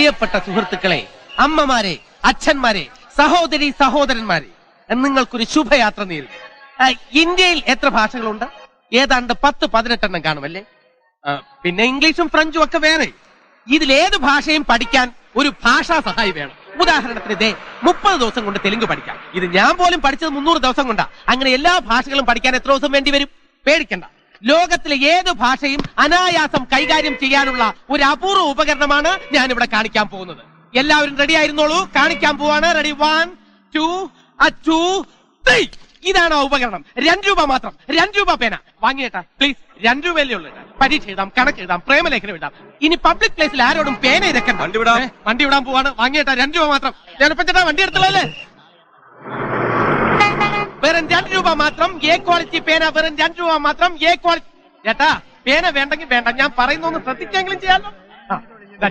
പ്രിയപ്പെട്ട സുഹൃത്തുക്കളെ, അമ്മമാരെ, അച്ഛന്മാരെ, സഹോദരി സഹോദരന്മാരെ, നിങ്ങൾക്കൊരു ശുഭയാത്ര നേരുന്നു. ഇന്ത്യയിൽ എത്ര ഭാഷകളുണ്ട്? ഏതാണ്ട് 10-18 കാണുമല്ലേ? പിന്നെ ഇംഗ്ലീഷും ഫ്രഞ്ചും ഒക്കെ വേറെ. ഇതിലേത് ഭാഷയും പഠിക്കാൻ ഒരു ഭാഷാ സഹായി വേണം. ഉദാഹരണത്തിന് 30 ദിവസം കൊണ്ട് തെലുങ്ക് പഠിക്കാം. ഇത് ഞാൻ പോലും പഠിച്ചത് 300 ദിവസം കൊണ്ടാ. അങ്ങനെ എല്ലാ ഭാഷകളും പഠിക്കാൻ എത്ര ദിവസം വേണ്ടി വരും? പേടിക്കണ്ട. ലോകത്തിലെ ഏത് ഭാഷയും അനായാസം കൈകാര്യം ചെയ്യാനുള്ള ഒരു അപൂർവ ഉപകരണമാണ് ഞാൻ ഇവിടെ കാണിക്കാൻ പോകുന്നത്. എല്ലാവരും റെഡി ആയിരുന്നോളൂ. കാണിക്കാൻ പോവാണ്. റെഡി, 1 2 2 3. ഇതാണ് ആ ഉപകരണം. 2 രൂപ മാത്രം. 2 രൂപ പേന വാങ്ങിയേട്ടാ പ്ലീസ്. 2 രൂപയല്ലേ ഉള്ളൂ. പരീക്ഷ എഴുതാം, കണക്ക് എഴുതാം, പ്രേമലേഖനം എഴുതാം. ഇനി പബ്ലിക് പ്ലേസിൽ ആരോടും പേന ഇരക്കണ്ട. വണ്ടി വിടാൻ പോവാണ്. വാങ്ങിയേട്ടാ 2 രൂപ മാത്രം. ഞാനിപ്പോ വണ്ടി എടുത്തല്ലേ? വെറും 2 രൂപ മാത്രം. എ ക്വാളിറ്റി പേന വെറും 2 രൂപ മാത്രം. A quality. ചേട്ടാ പേന വേണ്ടെങ്കിൽ വേണ്ട, ഞാൻ പറയുന്നൊന്ന് ശ്രദ്ധിച്ചെങ്കിലും ചെയ്യാമല്ലോ.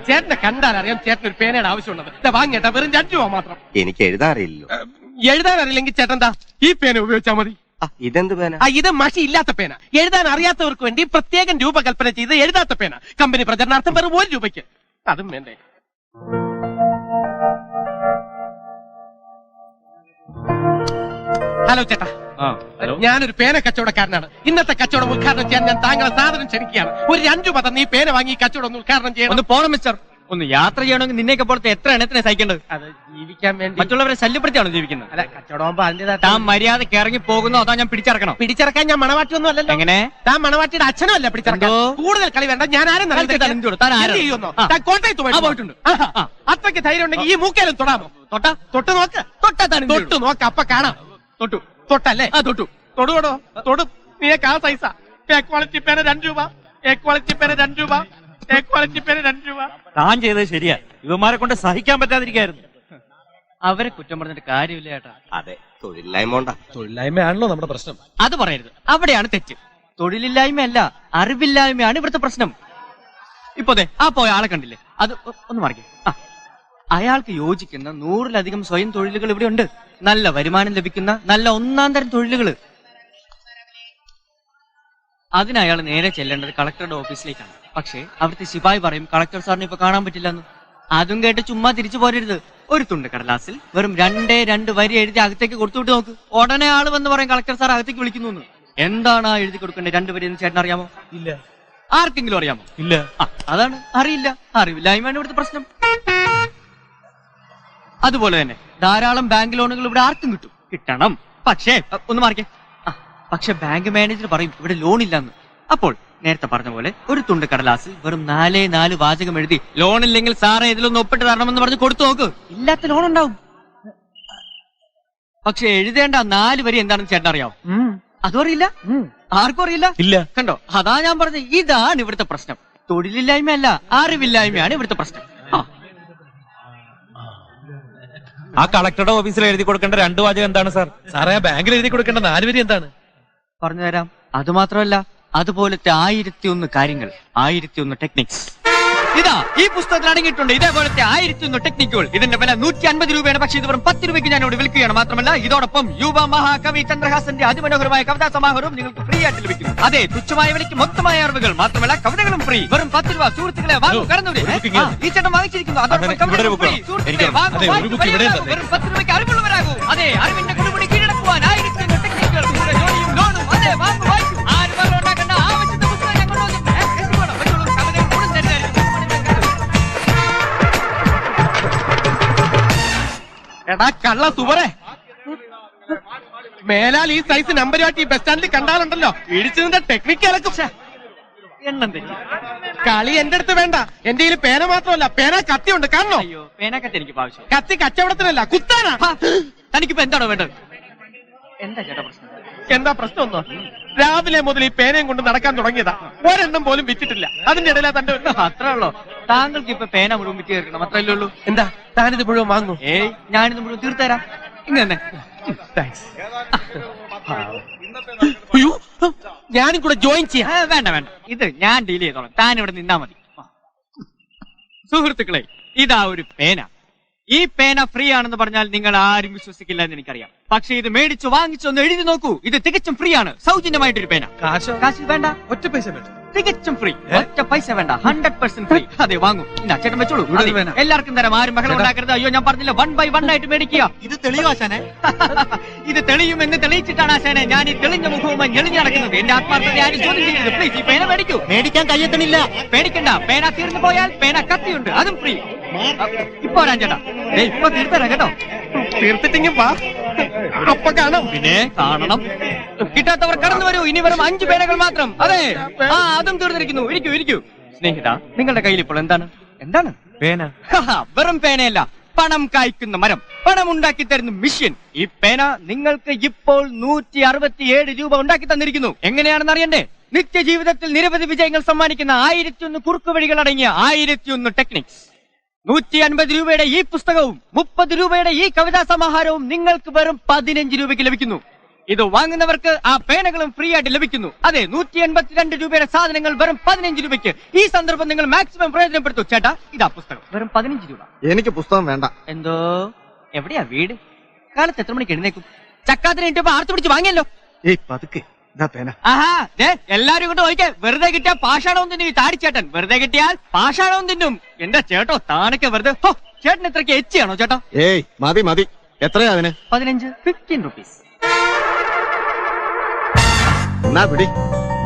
ചേട്ടനെ കണ്ടാൽ അറിയാം ചേട്ടൻ ഒരു പേനയുടെ ആവശ്യമുള്ളത്. വാങ്ങിയേട്ടാ വെറും 2 രൂപ മാത്രം. എനിക്ക് എഴുതാറില്ലല്ലോ. എഴുതാൻ അറിയില്ലെങ്കിൽ ചേട്ടൻ ഈ പേന ഉപയോഗിച്ചാൽ മതി. ഇതെന്ത് പേന? ഇത് മഷി ഇല്ലാത്ത പേന. എഴുതാൻ അറിയാത്തവർക്ക് വേണ്ടി പ്രത്യേകം രൂപകൽപ്പന ചെയ്ത് എഴുതാത്ത പേന. കമ്പനി പ്രചരണാർത്ഥം വെറും 1 രൂപയ്ക്ക്. അതും വേണ്ടേ? ഹലോ ചേട്ടാ, ഞാനൊരു പേന കച്ചവടക്കാരനാണ്. ഇന്നത്തെ കച്ചവടം ഉദ്ഘാടനം ചെയ്യാൻ ഞാൻ താങ്കളെ സാധനം ക്ഷണിക്കുകയാണ്. ഒരു 2 രൂപ തന്നെ ഈ പേന വാങ്ങി കച്ചവടം ഒന്ന് ഉദ്ഘാടനം ചെയ്യണം. ഒന്ന് പോണം മിസ്റ്റർ. ഒന്ന് യാത്ര ചെയ്യണമെങ്കിൽ നിന്നേക്ക് പോലത്തെ എത്ര എണ്ണത്തിനെ സഹിക്കേണ്ടത്? അത് ജീവിക്കാൻ വേണ്ടി. മറ്റുള്ളവരെ ശല്യപ്പെടുത്തിയാണോ ജീവിക്കുന്നത്? അല്ല, കച്ചവടമാകുമ്പോ അതിന്റേതായിട്ട്. താൻ മര്യാദക്ക് ഇറങ്ങി പോകുന്നോ അതാ ഞാൻ പിടിച്ചിറക്കണം? പിടിച്ചിറക്കാൻ ഞാൻ മണവാട്ടി ഒന്നും അല്ലല്ലോ. എങ്ങനെ? താൻ മണവാട്ടിയുടെ അച്ഛനും അല്ല പിടിച്ചിറക്കാൻ. കൂടുതൽ കളി വേണ്ട. ഞാൻ ആരും കോട്ടയത്ത് പോയിട്ടുണ്ട്. അത്രയ്ക്ക് ധൈര്യം ഉണ്ടെങ്കിൽ ഈ മൂക്കേലും തൊടാമോ? തൊട്ട് നോക്ക്. തൊട്ട് നോക്ക്, അപ്പൊ കാണാം. തൊട്ടല്ലേ? തൊടുകൊടോ തൊടും. നീക്ക് ആ സൈസാ. എ ക്വാളിറ്റി പേന 2 രൂപ. എ ക്വാളിറ്റി പേന 2 രൂപ. എ ക്വാളിറ്റി പേന 2 രൂപ. താൻ ചെയ്തത് ശരിയാ. ഇവന്മാരെ കൊണ്ട് സഹിക്കാൻ പറ്റാതിരിക്കായിരുന്നു. അവരെ കുറ്റം പറഞ്ഞിട്ട് കാര്യമില്ല ചേട്ടാ. അതെ, തൊഴിലില്ലായ്മയാണല്ലോ നമ്മുടെ പ്രശ്നം. അത് പറയരുത്, അവിടെയാണ് തെറ്റ്. തൊഴിലില്ലായ്മയല്ല, അറിവില്ലായ്മയാണ് ഇവിടുത്തെ പ്രശ്നം. ഇപ്പൊ ആ പോയ ആളെ കണ്ടില്ലേ? അത് ഒന്ന് മറിക്കേ. അയാൾക്ക് യോജിക്കുന്ന 100-ലധികം സ്വയം തൊഴിലുകൾ ഇവിടെ ഉണ്ട്. നല്ല വരുമാനം ലഭിക്കുന്ന നല്ല 1-ാം തരം തൊഴിലുകൾ. അതിനയാൾ നേരെ ചെല്ലേണ്ടത് കളക്ടറുടെ ഓഫീസിലേക്കാണ്. പക്ഷേ അവിടുത്തെ ശിപായി പറയും കളക്ടർ സാറിന് ഇപ്പൊ കാണാൻ പറ്റില്ലെന്ന്. അതും കേട്ട് ചുമ്മാ തിരിച്ചു പോരരുത്. ഒരു തുണ്ട് കടലാസിൽ വെറും 2 വരി എഴുതി അകത്തേക്ക് കൊടുത്തുവിട്ട് നോക്ക്. ഉടനെ ആള് വന്ന് പറയും കളക്ടർ സാർ അകത്തേക്ക് വിളിക്കുന്നു. എന്താണ് ആ എഴുതി കൊടുക്കേണ്ടത് 2 വരി എന്ന് ചേട്ടൻ അറിയാമോ? ഇല്ല. ആർക്കെങ്കിലും അറിയാമോ? ഇല്ല. അതാണ്, അറിയില്ല. അറിവില്ലായ്മയാണ് ഇവിടുത്തെ പ്രശ്നം. അതുപോലെ തന്നെ ധാരാളം ബാങ്ക് ലോണുകൾ ഇവിടെ ആർക്കും കിട്ടണം. പക്ഷേ ഒന്ന് മാറിക്കേ. പക്ഷെ ബാങ്ക് മാനേജർ പറയും ഇവിടെ ലോൺ ഇല്ലെന്ന്. അപ്പോൾ നേരത്തെ പറഞ്ഞ പോലെ ഒരു തുണ്ട് കടലാസിൽ വെറും 4 വാചകം എഴുതി ലോണില്ലെങ്കിൽ സാറേ ഇതിലൊന്ന് ഒപ്പിട്ട് തരണമെന്ന് പറഞ്ഞ് കൊടുത്തു നോക്ക്. ഇല്ലാത്ത ലോൺ ഉണ്ടാവും. പക്ഷെ എഴുതേണ്ട 4 വരി എന്താണെന്ന് ചേട്ടൻ അറിയാവും? അതും അറിയില്ല. ആർക്കും അറിയില്ല. ഇല്ല. കണ്ടോ, അതാ ഞാൻ പറഞ്ഞത്. ഇതാണ് ഇവിടുത്തെ പ്രശ്നം. തൊഴിലില്ലായ്മയല്ല, അറിവില്ലായ്മയാണ് ഇവിടുത്തെ പ്രശ്നം. ആ കളക്ടറുടെ ഓഫീസിൽ എഴുതി കൊടുക്കേണ്ട 2 വാചകം എന്താണ് സാർ? സാറേ, ബാങ്കിൽ എഴുതി കൊടുക്കേണ്ട 4 വരി എന്താണ്? പറഞ്ഞുതരാം. അതുമാത്രമല്ല, അതുപോലത്തെ 1001 കാര്യങ്ങൾ, 1001 ടെക്നിക്സ്. ഇതാ ഈ പുസ്തകത്തിൽ അടങ്ങിയിട്ടുണ്ട്. ഇതേപോലത്തെ 1001 ടെക്നിക്കുകൾ. ഇതിന്റെ വില 150 രൂപയാണ്. പക്ഷേ ഇത് വെറും 10 രൂപയ്ക്ക് ഞാനിവിടെ വിൽക്കുകയാണ്. മാത്രമല്ല ഇതോടൊപ്പം യുവ മഹാകവി ചന്ദ്രഹാസന്റെ അതിമനോഹരമായ കവിതാ സമാഹാരവും നിങ്ങൾക്ക് ഫ്രീ ആയിട്ട് ലഭിക്കുന്നു. അതെ, തുച്ഛമായ വിലയ്ക്ക് മൊത്തമായ അറിവുകൾ. മാത്രമല്ല കവിതകളും ഫ്രീ. വെറും 10 രൂപ. സുഹൃത്തുക്കളെ വാങ്ങൂ, കടന്നൂടെ. ഈ ചേട്ടൻ വാങ്ങിച്ചിരിക്കുന്നു. അതോടൊപ്പം കവിതകളും ഫ്രീ. സുഹൃത്തുക്കളെ വാങ്ങൂ, വെറും 10 രൂപയ്ക്ക് അറിവുള്ളവരാകൂ. അതെ, അറിവിന്റെ കൊടുമുടി കീഴടക്കുവാൻ 1001 ടെക്നിക്കുകൾ. കൂടെ ജോലിയും ലോണും. അതെ, വാങ്ങൂ, വായിക്കും. ആരും വെള്ളം ഉണ്ടാക്കേണ്ട. ആവശ്യത്തെ പുസ്തകം ഞാൻ കൊണ്ടുവന്നിട്ടുണ്ട്. എടാ കള്ള സുവറേ, മേലാൽ ഈ സൈസ് നമ്പരുമായിട്ട് ഈ ബസ് സ്റ്റാൻഡിൽ കണ്ടാലുണ്ടല്ലോ ഇടിച്ചതിന്റെ ടെക്നിക്ക് ഇളക്കും. എണ്ണം തെറ്റി. കളി എന്റെ അടുത്ത് വേണ്ട. എന്റെ കയ്യിൽ പേന മാത്രമല്ല, പേന കത്തിയുണ്ട്. കാണണോ? അയ്യോ, പേനക്കത്തി എനിക്ക് ആവശ്യം. കത്തി കച്ചവടത്തിനല്ല, കുത്താനാ. തനിക്കിപ്പോ എന്താണോ വേണ്ടത്? എന്താ ചേട്ടാ പ്രശ്നം? എന്താ പ്രശ്നം ഒന്നോ? രാവിലെ മുതൽ ഈ പേനയും കൊണ്ട് നടക്കാൻ തുടങ്ങിയതാ. ഒരെണ്ണം പോലും വിറ്റിട്ടില്ല. അതിന്റെ ഇടയിലാ തന്റെ. അത്രേ ഉള്ളോ? താങ്കൾക്ക് ഇപ്പൊ പേന മുഴുവൻ വിറ്റ് തീർക്കണം, അത്രയല്ലേ ഉള്ളൂ? എന്താ താനിത് മുഴുവൻ വാങ്ങൂ? ഏയ്, ഞാനിത് മുഴുവൻ തീർത്തരാം. ഇങ്ങനെ താങ്ക്സ്. അയ്യോ, ഞാനും കൂടെ ജോയിൻ ചെയ്യാം. വേണ്ട വേണ്ട, ഇത് ഞാൻ ഡീൽ ചെയ്തോളാം. താൻ ഇവിടെ നിന്നാ മതി. സുഹൃത്തുക്കളെ, ഇതാ ഒരു പേന. ഈ പേന ഫ്രീ ആണെന്ന് പറഞ്ഞാൽ നിങ്ങൾ ആരും വിശ്വസിക്കില്ല എന്ന് എനിക്കറിയാം. പക്ഷെ ഇത് മേടിച്ചു വാങ്ങിച്ചൊന്ന് എഴുതി നോക്കൂ. ഇത് തികച്ചും ഫ്രീ ആണ്. സൗജന്യമായിട്ടൊരു പേന. കാശ് വേണ്ട, ഒറ്റ പൈസ വേണ്ട. തികച്ചും ഫ്രീ. ഒറ്റ പൈസ വേണ്ട, 100% ഫ്രീ. അതെ, വാങ്ങൂ. ഇന്നാ, ചേട്ടൻ വെച്ചോളൂ. അതെ, എല്ലാവർക്കും തരാം, ആരും ബഹളം ഉണ്ടാക്കരുത്. അയ്യോ, ഞാൻ പറഞ്ഞില്ല, 1 by 1 ആയിട്ട് മേടിക്കുക. ഇത് തെളിവാശാനെ. ഇത് തെളിയുമെന്ന് തെളിയിച്ചിട്ടാണ് ആശാനെ ഞാൻ ഈ തെളിഞ്ഞ മുഖവുമായി ഞെളിഞ്ഞു നടക്കുന്നത്. എന്റെ ആത്മാർത്ഥത ആരും ചോദ്യം ചെയ്യരുത്. പ്ലീസ്, ഈ പേന മേടിക്കൂ. മേടിക്കാൻ കയ്യെത്തണില്ല. പേടിക്കണ്ട, പേന തീർന്നു പോയാൽ പേന കത്തിയുണ്ട്, അതും ഫ്രീ. ഇപ്പൊ വരാൻ ചേട്ടാ, ഇപ്പൊ തീർത്തരാം കേട്ടോ. തീർത്തിട്ടെങ്കിൽ വാ, അപ്പൊ കാണാം. പിന്നെ കാണണം. കിട്ടാത്തവർ കടന്നു വരൂ. ഇനി വെറും 5 പേനകൾ മാത്രം. അതെ, അതും തീർന്നിരിക്കുന്നു. ഇരിക്കൂ ഇരിക്കൂ. സ്നേഹിത, നിങ്ങളുടെ കയ്യിൽ ഇപ്പോൾ എന്താണ്? പേന. വെറും പേനയല്ല, പണം കായ്ക്കുന്ന മരം, പണം ഉണ്ടാക്കി തരുന്ന മിഷ്യൻ. ഈ പേന നിങ്ങൾക്ക് ഇപ്പോൾ 167 രൂപ ഉണ്ടാക്കി തന്നിരിക്കുന്നു. എങ്ങനെയാണെന്ന് അറിയണ്ടേ? നിത്യജീവിതത്തിൽ നിരവധി വിജയങ്ങൾ സമ്മാനിക്കുന്ന 1001 കുറുക്കുവഴികൾ അടങ്ങിയ 1001 ടെക്നിക്സ്. 150 രൂപയുടെ ഈ പുസ്തകവും 30 രൂപയുടെ ഈ കവിതാ സമാഹാരവും നിങ്ങൾക്ക് വെറും 15 രൂപയ്ക്ക് ലഭിക്കുന്നു. ഇത് വാങ്ങുന്നവർക്ക് ആ പേനകളും ഫ്രീ ആയിട്ട് ലഭിക്കുന്നു. അതെ, 182 രൂപയുടെ സാധനങ്ങൾ വെറും 15 രൂപയ്ക്ക്. ഈ സന്ദർഭം നിങ്ങൾ മാക്സിമം പ്രയോജനപ്പെടുത്തൂ. ചേട്ടാ, ഇതാ പുസ്തകം, വെറും 15 രൂപ. എനിക്ക് പുസ്തകം വേണ്ട. എന്തോ? എവിടെയാ വീട്? കാലത്ത് എത്ര മണിക്ക് എഴുന്നേക്കും? ചക്കാത്തിന് ഇട്ടപ്പോ ആർത്തു പിടിച്ച് വാങ്ങിയല്ലോ. ഏയ് പതുക്കെ, ഇതാ പേന. ആഹാ, എല്ലാരും കൊണ്ട് നോക്കിയേ. വെറുതെ കിട്ടിയാൽ പാഷാണവും തിന്നും ഈ താടിച്ചേട്ടൻ. വെറുതെ കിട്ടിയാൽ പാഷാണവും തിന്നും. എന്റെ ചേട്ടോ, താനൊക്കെ വെറുതെ. ചേട്ടൻ ഇത്രയ്ക്ക് എച്ചിയാണോ ചേട്ടാ? ഏയ് മതി മതി. എത്രയാ അതിന്? 15 റുപ്പീസ്. എന്നാ പിടി.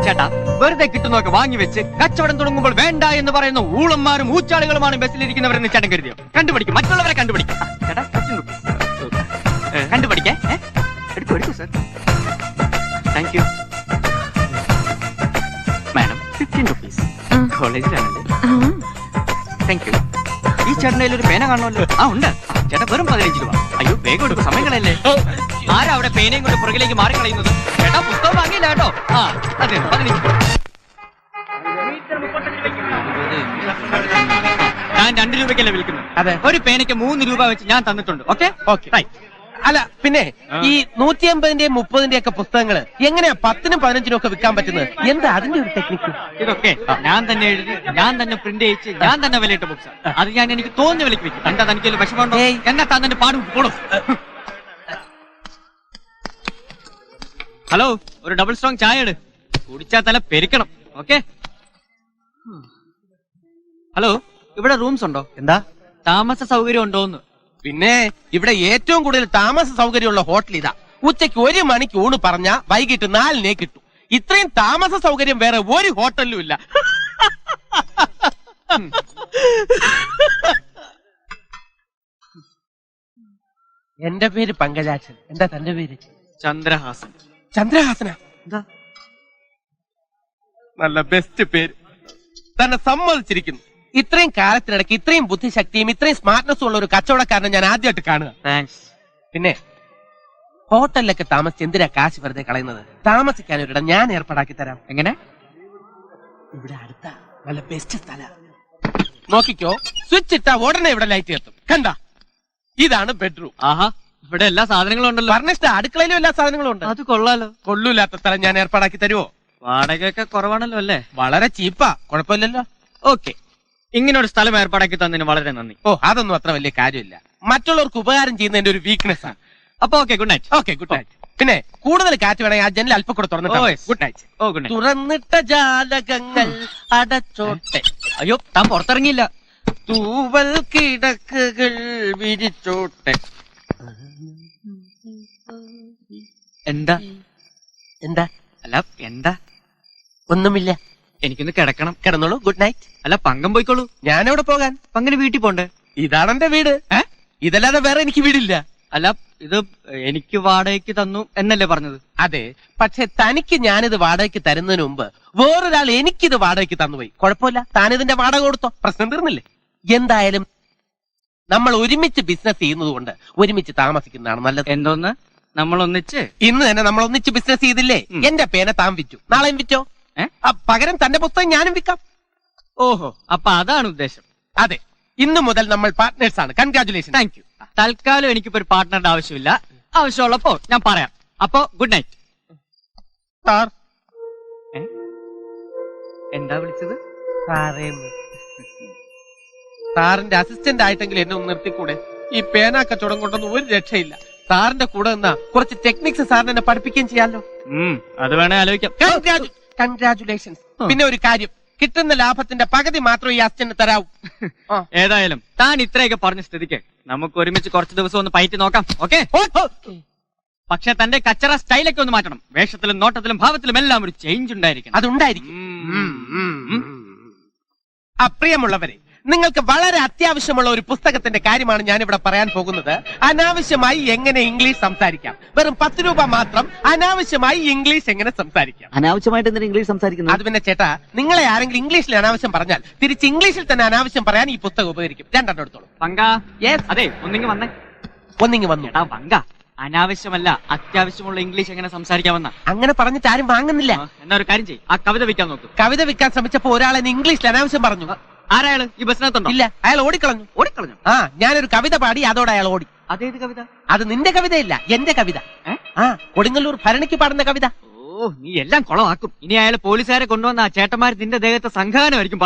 ചേട്ടാ, വെറുതെ കിട്ടുന്നൊക്കെ വാങ്ങി വെച്ച് കച്ചവടം തുടങ്ങുമ്പോൾ വേണ്ട എന്ന് പറയുന്ന ഊളന്മാരും ഊച്ചാളികളുമാണ് ബസ്സിലിരിക്കുന്നവരെന്ന് ചേട്ടൻ കരുതിയോ? കണ്ടുപിടിക്കും, മറ്റുള്ളവരെ കണ്ടുപിടിക്കും. ചേട്ടാ, 15 റുപ്പീസ് കണ്ടുപിടിക്കേ. എടുക്കൂ എടുക്കൂ sir. Thank you madam. 15 rupees. കോളേജിലാണല്ലേ? Thank you. ഈ ചേട്ടൻ്റെ ഒരു പേന കാണുമല്ലോ? ഉണ്ട് ചേട്ടാ, വെറും 15 രൂപ. അയ്യോ, വേഗം എടുക്കും, സമയങ്ങളല്ലേ. ആരാ അവിടെ പേനയും കൊണ്ട് പുറകിലേക്ക് മാറി കളയുന്നത്? ചേട്ടാ, പുസ്തകം വാങ്ങിയില്ല കേട്ടോ. അതെ, 15 രൂപ. ഞാൻ 2 രൂപയ്ക്കല്ലേ വിൽക്കുന്നത്. അതെ, ഒരു പേനയ്ക്ക് 3 രൂപ വെച്ച് ഞാൻ തന്നിട്ടുണ്ട്. Okay okay. അല്ല, പിന്നെ ഈ 150-ന്റെയും 30-ന്റെയും ഒക്കെ പുസ്തകങ്ങള് എങ്ങനെയാ 10-നും 15-നും ഒക്കെ വിൽക്കാൻ പറ്റുന്നത്? എന്താ അതിന്റെ ഒരു ടെക്നിക്ക്? ഇതൊക്കെ ഞാൻ തന്നെ എഴുതി, ഞാൻ തന്നെ പ്രിന്റ് ചെയ്യിച്ച്, ഞാൻ തന്നെ വിലയിട്ട ബുക്സ്. അത് ഞാൻ എനിക്ക് തോന്നിയ വിലക്ക് വെക്കും. എന്താ തനിക്കൊരു വിഷമമുണ്ടോ? എന്നാ തന്നെ പാടും പോടും. ഹലോ, ഒരു ഡബിൾ സ്ട്രോങ് ചായ എടു. കുടിച്ചാൽ തല പെരിക്കണം. ഓക്കെ. ഹലോ, ഇവിടെ റൂംസ് ഉണ്ടോ? എന്താ താമസ സൗകര്യം ഉണ്ടോന്ന്? പിന്നെ ഇവിടെ ഏറ്റവും കൂടുതൽ താമസ സൗകര്യമുള്ള ഹോട്ടൽ ഇതാ. ഉച്ചയ്ക്ക് 1 മണിക്ക് ഊണ് പറഞ്ഞാ വൈകിട്ട് 4-നേ കിട്ടും. ഇത്രയും താമസ സൗകര്യം വേറെ ഒരു ഹോട്ടലിലും ഇല്ല. എന്റെ പേര് പങ്കജാക്ഷൻ. എന്താ തന്റെ പേര്? ചന്ദ്രഹാസൻ. ചന്ദ്രഹാസന? എന്താ നല്ല ബെസ്റ്റ് പേര്. തന്നെ സമ്മതിച്ചിരിക്കുന്നു. ഇത്രയും കാലത്തിനിടയ്ക്ക് ഇത്രയും ബുദ്ധിശക്തിയും ഇത്രയും സ്മാർട്ട്നെസ്സും ഉള്ള ഒരു കച്ചവടക്കാരനെ ഞാൻ ആദ്യമായിട്ട് കാണുക. താങ്ക്സ്. പിന്നെ ഹോട്ടലിലൊക്കെ താമസിച്ച് എന്തിനാ കാശ് വെറുതെ കളയുന്നത്? താമസിക്കാൻ ഒരിടം ഞാൻ ഏർപ്പാടാക്കി തരാം. എങ്ങനെ? ഇവിടെ അടുത്ത നല്ല ബെസ്റ്റ് സ്ഥല. നോക്കിക്കോ, സ്വിച്ച് ഇട്ടാ ഉടനെ ഇവിടെ ലൈറ്റ് എത്തും. കണ്ട, ഇതാണ് ബെഡ്റൂം. ആഹാ, ഇവിടെ എല്ലാ സാധനങ്ങളും ഉണ്ടല്ലോ. ഫർണിഷ്ഡ്, അടുക്കളയിലും എല്ലാ സാധനങ്ങളും ഉണ്ട്. അത് കൊള്ളാലോ. കൊള്ളൂല്ലാത്ത സ്ഥലം ഞാൻ ഏർപ്പാടാക്കി തരുമോ? വാടകയൊക്കെ കുറവാണല്ലോ അല്ലേ? വളരെ ചീപ്പാ, കുഴപ്പമില്ലല്ലോ. ഓക്കെ, ഇങ്ങനെ ഒരു സ്ഥലം ഏർപ്പാടാക്കി തന്നതിന് വളരെ നന്ദി. ഓ, അതൊന്നും അത്ര വലിയ കാര്യമില്ല. മറ്റുള്ളവർക്ക് ഉപകാരം ചെയ്യുന്നതിന്റെ ഒരു വീക്ക്നെസ് ആണ്. അപ്പൊ okay, good night. Okay, good night. പിന്നെ കൂടുതൽ കാറ്റ് വേണമെങ്കിൽ ആ ജനൽ അല്പം കൂടെ തുറന്നിട്ട്. Good night. Oh, good night. തുറന്നിട്ട ജാലകങ്ങൾ അടച്ചോട്ടെ. അയ്യോ, താൻ പുറത്തിറങ്ങിയില്ല. തൂവൽ കിടക്കുകൾ വിരിച്ചോട്ടെ. എന്താ? എന്താ? അല്ല, എന്താ? ഒന്നുമില്ല. എനിക്കൊന്ന് കിടക്കണം. കിടന്നോളൂ. Good night. അല്ല, പങ്കം പോയിക്കോളൂ. ഞാനെവിടെ പോകാൻ? പങ്കിന് വീട്ടിൽ പോണ്ടേ? ഇതാണ് എന്റെ വീട്. ഇതല്ലാതെ വേറെ എനിക്ക് വീടില്ല. അല്ല, ഇത് എനിക്ക് വാടകയ്ക്ക് തന്നു എന്നല്ലേ പറഞ്ഞത്? അതെ, പക്ഷെ തനിക്ക് ഞാനിത് വാടകയ്ക്ക് തരുന്നതിന് മുമ്പ് വേറൊരാൾ എനിക്കിത് വാടകയ്ക്ക് തന്നുപോയി. കുഴപ്പമില്ല, താനിതിന്റെ വാടക കൊടുത്തോ, പ്രശ്നം തീർന്നില്ലേ? എന്തായാലും നമ്മൾ ഒരുമിച്ച് ബിസിനസ് ചെയ്യുന്നത് കൊണ്ട് ഒരുമിച്ച് താമസിക്കുന്നതാണ് നല്ലത്. എന്തോന്ന്? നമ്മൾ ഒന്നിച്ച് ഇന്ന് തന്നെ നമ്മൾ ഒന്നിച്ച് ബിസിനസ് ചെയ്തില്ലേ? എന്റെ പേന താൻ വിറ്റു, നാളെയും വിറ്റോ. പകരം തന്റെ പുസ്തകം ഞാനും വിൽക്കാം. ഓഹോ, അപ്പൊ അതാണ് ഉദ്ദേശം. അതെ, ഇന്നു മുതൽ നമ്മൾ പാർട്ട്നേഴ്സ് ആണ്. കൺഗ്രാറ്റുലേഷൻ. Thank you. തൽക്കാലം എനിക്കിപ്പോ ഒരു പാർട്ട്ണറുടെ ആവശ്യമില്ല. ആവശ്യമുള്ളപ്പോ ഞാൻ പറയാം. അപ്പോ ഗുഡ് നൈറ്റ്. സാർ. എന്താ വിളിച്ചത്? സാറിന്റെ അസിസ്റ്റന്റ് ആയിട്ടെങ്കിലും എന്നെ ഒന്ന് നിർത്തിക്കൂടെ? ഈ പേന കച്ചവടം കൊണ്ടൊന്നും ഒരു രക്ഷയില്ല. സാറിന്റെ കൂടെ നിന്നാ കുറച്ച് ടെക്നിക്സ് സാറിന് എന്നെ പഠിപ്പിക്കുകയും ചെയ്യാലോ. അത് വേണേ ആലോചിക്കാം. കൺഗ്രാറ്റുലേഷൻസ്. പിന്നെ ഒരു കാര്യം, കിട്ടുന്ന ലാഭത്തിന്റെ പകുതി മാത്രം ഈ അച്ഛന് തരാവൂ. ആ. ഏതായാലും താൻ ഇത്രയൊക്കെ പറഞ്ഞ സ്ഥിതിക്ക് നമുക്ക് ഒരുമിച്ച് കുറച്ച് ദിവസം ഒന്ന് പയറ്റി നോക്കാം, ഓക്കെ? പക്ഷെ തന്റെ കച്ചറ സ്റ്റൈലൊക്കെ ഒന്ന് മാറ്റണം. വേഷത്തിലും നോട്ടത്തിലും ഭാവത്തിലും എല്ലാം ഒരു ചേഞ്ച് ഉണ്ടായിരിക്കണം. അതുണ്ടായിരിക്കും. അപ്രിയമുള്ളവരെ, നിങ്ങൾക്ക് വളരെ അത്യാവശ്യമുള്ള ഒരു പുസ്തകത്തിന്റെ കാര്യമാണ് ഞാൻ ഇവിടെ പറയാൻ പോകുന്നത്. അനാവശ്യമായി എങ്ങനെ ഇംഗ്ലീഷ് സംസാരിക്കാം. വെറും 10 രൂപ മാത്രം. അനാവശ്യമായി ഇംഗ്ലീഷ് എങ്ങനെ സംസാരിക്കാം. അനാവശ്യമായിട്ട് എന്തിനാ ഇംഗ്ലീഷ് സംസാരിക്കുന്നത്? അത് പിന്നെ ചേട്ടാ, നിങ്ങളെ ആരെങ്കിലും ഇംഗ്ലീഷിൽ അനാവശ്യം പറഞ്ഞാൽ തിരിച്ച് ഇംഗ്ലീഷിൽ തന്നെ അനാവശ്യം പറയാൻ ഈ പുസ്തകം ഉപകരിക്കും. രണ്ടെണ്ണം എടുത്തോളൂ. പങ്ക, അതെ, ഒന്നിങ്ങി വന്നേ. ഒന്നിങ്ങി വന്നു. എടാ പങ്ക, അനാവശ്യമല്ല അത്യാവശ്യമുള്ള ഇംഗ്ലീഷ് എങ്ങനെ സംസാരിക്കാമെന്ന. അങ്ങനെ പറഞ്ഞിട്ട് ആരും വാങ്ങുന്നില്ല. എന്നാ ഒരു കാര്യം ചെയ്യ്, ആ കവിത വിൽക്കാൻ നോക്ക്. കവിത വിൽക്കാൻ ശ്രമിച്ചപ്പോ ഒരാൾ എന്നെ ഇംഗ്ലീഷിൽ അനാവശ്യം പറഞ്ഞു. ആരായാള് ഈ ബസ്സിനകത്തുണ്ടോ? ഇല്ല, അയാൾ ഓടിക്കളഞ്ഞു. ഓടിക്കളഞ്ഞു? ആ, ഞാനൊരു കവിത പാടി, അതോടെ അയാൾ ഓടി. അതേത് കവിത? അത് നിന്റെ കവിതയില്ല, എന്റെ കവിത. ആ, കൊടുങ്ങല്ലൂർ ഭരണിക്ക് പാടുന്ന കവിത. ഓ, നീ എല്ലാം കുളമാക്കും. ഇനി അയാൾ പോലീസുകാരെ കൊണ്ടുവന്ന ആ ചേട്ടന്മാർ നിന്റെ ദേഹത്തെ സംഘാനമായിരിക്കും.